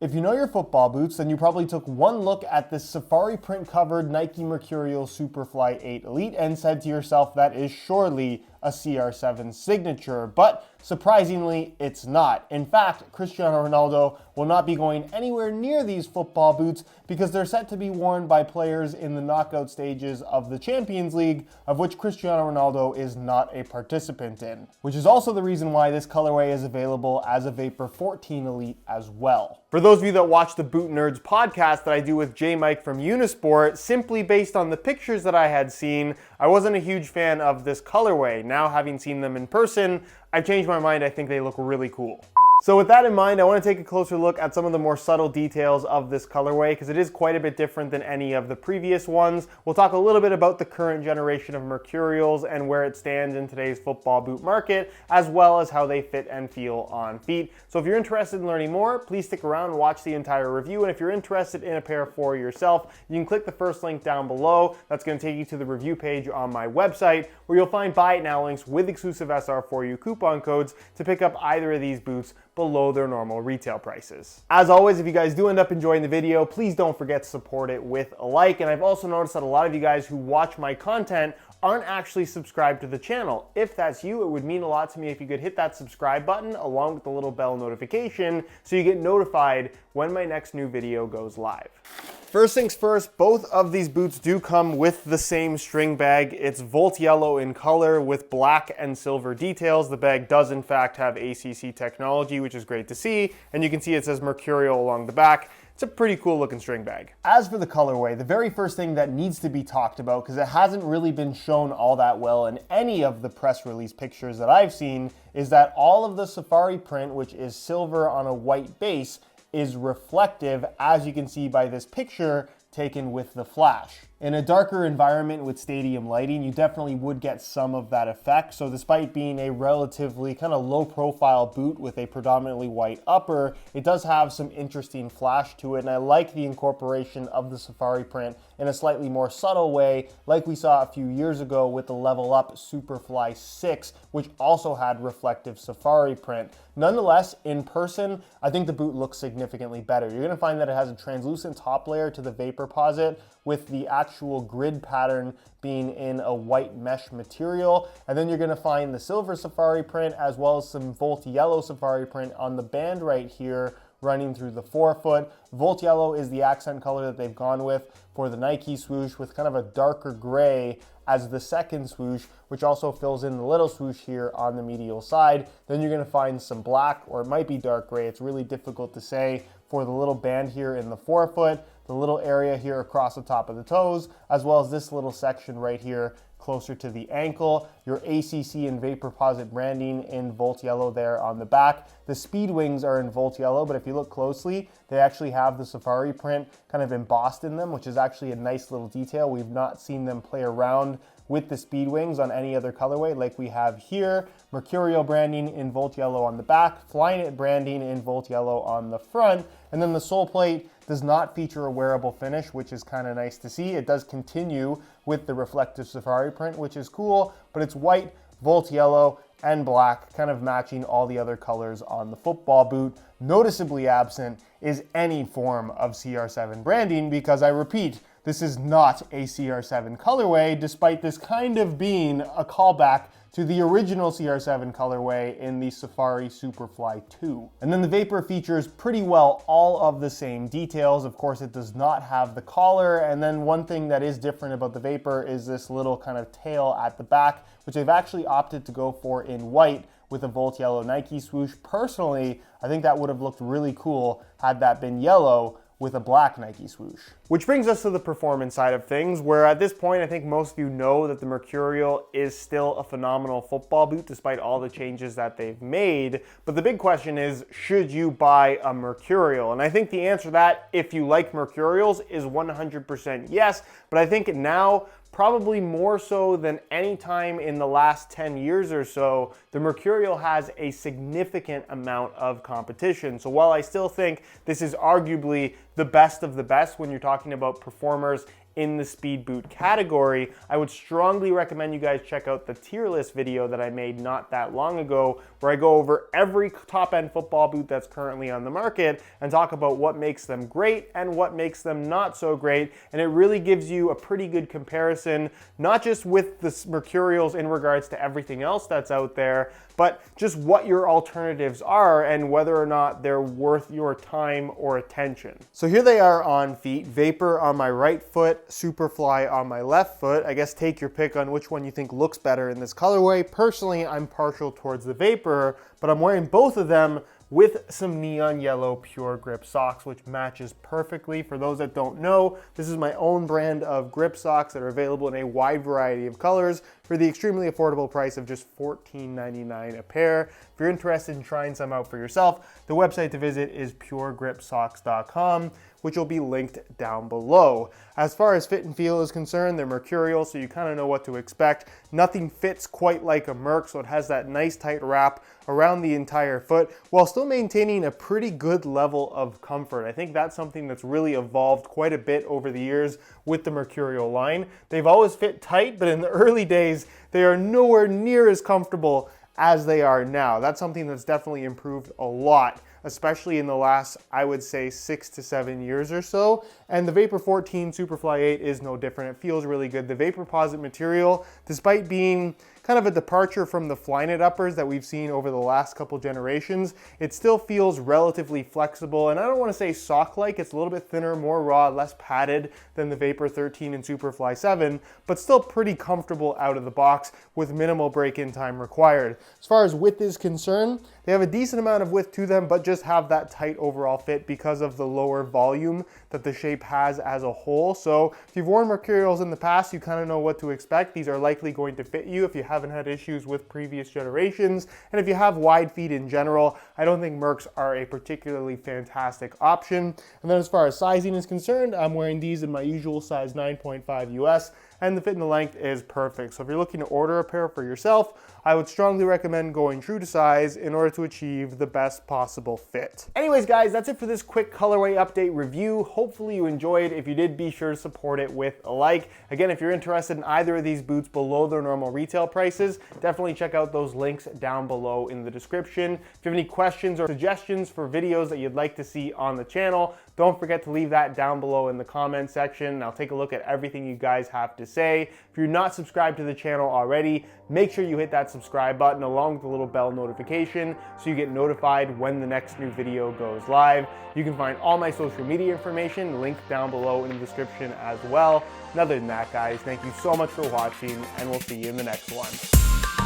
If you know your football boots, then you probably took one look at this safari print covered Nike Mercurial Superfly 8 Elite and said to yourself, that is surely a CR7 signature, but surprisingly, it's not. In fact, Cristiano Ronaldo will not be going anywhere near these football boots because they're set to be worn by players in the knockout stages of the Champions League, of which Cristiano Ronaldo is not a participant in, which is also the reason why this colorway is available as a Vapor 14 Elite as well. For those of you that watch the Boot Nerds podcast that I do with J Mike from Unisport, simply based on the pictures that I had seen, I wasn't a huge fan of this colorway. Now, having seen them in person, I've changed my mind. I think they look really cool. So with that in mind, I want to take a closer look at some of the more subtle details of this colorway because it is quite a bit different than any of the previous ones. We'll talk a little bit about the current generation of Mercurials and where it stands in today's football boot market, as well as how they fit and feel on feet. So if you're interested in learning more, please stick around and watch the entire review. And if you're interested in a pair for yourself, you can click the first link down below. That's going to take you to the review page on my website, where you'll find buy it now links with exclusive SR4U coupon codes to pick up either of these boots below their normal retail prices. As always, if you guys do end up enjoying the video, please don't forget to support it with a like. And I've also noticed that a lot of you guys who watch my content aren't actually subscribed to the channel. If that's you, it would mean a lot to me if you could hit that subscribe button along with the little bell notification so you get notified when my next new video goes live. First things first, both of these boots do come with the same string bag. It's Volt Yellow in color with black and silver details. The bag does in fact have ACC technology, which is great to see. And you can see it says Mercurial along the back. It's a pretty cool looking string bag. As for the colorway, the very first thing that needs to be talked about, because it hasn't really been shown all that well in any of the press release pictures that I've seen, is that all of the safari print, which is silver on a white base, is reflective, as you can see by this picture taken with the flash. In a darker environment with stadium lighting, you definitely would get some of that effect. So despite being a relatively kind of low profile boot with a predominantly white upper, it does have some interesting flash to it. And I like the incorporation of the safari print in a slightly more subtle way, like we saw a few years ago with the Level Up Superfly 6, which also had reflective safari print. Nonetheless, in person, I think the boot looks significantly better. You're gonna find that it has a translucent top layer to the Vaporposit with the actual grid pattern being in a white mesh material. And then you're gonna find the silver safari print as well as some Volt Yellow safari print on the band right here running through the forefoot. Volt Yellow is the accent color that they've gone with for the Nike swoosh, with kind of a darker gray as the second swoosh, which also fills in the little swoosh here on the medial side. Then you're gonna find some black, or it might be dark gray, it's really difficult to say, for the little band here in the forefoot, the little area here across the top of the toes, as well as this little section right here closer to the ankle. Your ACC and Vaporposit branding in Volt Yellow there on the back. The speed wings are in Volt Yellow, but if you look closely, they actually have the safari print kind of embossed in them, which is actually a nice little detail. We've not seen them play around with the speed wings on any other colorway like we have here. Mercurial branding in Volt Yellow on the back, Flyknit branding in Volt Yellow on the front, and then the sole plate does not feature a wearable finish, which is kind of nice to see. It does continue with the reflective safari print, which is cool, but it's white, Volt Yellow, and black, kind of matching all the other colors on the football boot. Noticeably absent is any form of CR7 branding because, I repeat, this is not a CR7 colorway, despite this kind of being a callback to the original CR7 colorway in the Safari Superfly 2. And then the Vapor features pretty well all of the same details. Of course, it does not have the collar. And then one thing that is different about the Vapor is this little kind of tail at the back, which they've actually opted to go for in white with a Volt Yellow Nike swoosh. Personally, I think that would have looked really cool had that been yellow with a black Nike swoosh. Which brings us to the performance side of things, where at this point, I think most of you know that the Mercurial is still a phenomenal football boot despite all the changes that they've made. But the big question is, should you buy a Mercurial? And I think the answer to that, if you like Mercurials, is 100% yes. But I think now, probably more so than any time in the last 10 years or so, the Mercurial has a significant amount of competition. So while I still think this is arguably the best of the best when you're talking about performers in the speed boot category. I would strongly recommend you guys check out the tier list video that I made not that long ago, where I go over every top-end football boot that's currently on the market and talk about what makes them great and what makes them not so great. And it really gives you a pretty good comparison, not just with the Mercurials in regards to everything else that's out there, but just what your alternatives are and whether or not they're worth your time or attention. So here they are on feet. Vapor on my right foot, Superfly on my left foot. I guess take your pick on which one you think looks better in this colorway. Personally, I'm partial towards the Vapor, but I'm wearing both of them with some neon yellow Pure Grip socks, which matches perfectly. For those that don't know, this is my own brand of grip socks that are available in a wide variety of colors for the extremely affordable price of just $14.99 a pair. If you're interested in trying some out for yourself, the website to visit is puregripsocks.com, which will be linked down below. As far as fit and feel is concerned, they're Mercurial, so you kind of know what to expect. Nothing fits quite like a Merc, so it has that nice tight wrap around the entire foot while still maintaining a pretty good level of comfort. I think that's something that's really evolved quite a bit over the years with the Mercurial line. They've always fit tight, but in the early days, they are nowhere near as comfortable as they are now. That's something that's definitely improved a lot, especially in the last, I would say, 6 to 7 years or so. And the Vapor 14 Superfly 8 is no different. It feels really good. The Vaporposit material, despite being kind of a departure from the Flyknit uppers that we've seen over the last couple generations, it still feels relatively flexible. And I don't want to say sock-like, it's a little bit thinner, more raw, less padded than the Vapor 13 and Superfly 7, but still pretty comfortable out of the box with minimal break-in time required. As far as width is concerned, they have a decent amount of width to them, but just have that tight overall fit because of the lower volume that the shape has as a whole. So if you've worn Mercurials in the past, you kind of know what to expect. These are likely going to fit you if you haven't had issues with previous generations. And if you have wide feet in general, I don't think Mercs are a particularly fantastic option. And then as far as sizing is concerned, I'm wearing these in my usual size 9.5 US, and the fit and the length is perfect. So if you're looking to order a pair for yourself, I would strongly recommend going true to size in order to achieve the best possible fit. Anyways, guys, that's it for this quick colorway update review. Hopefully you enjoyed. If you did, be sure to support it with a like. Again, if you're interested in either of these boots below their normal retail prices, definitely check out those links down below in the description. If you have any questions or suggestions for videos that you'd like to see on the channel, don't forget to leave that down below in the comment section. I'll take a look at everything you guys have to say. If you're not subscribed to the channel already, make sure you hit that subscribe button along with the little bell notification so you get notified when the next new video goes live. You can find all my social media information linked down below in the description as well. And other than that, guys, thank you so much for watching, and we'll see you in the next one.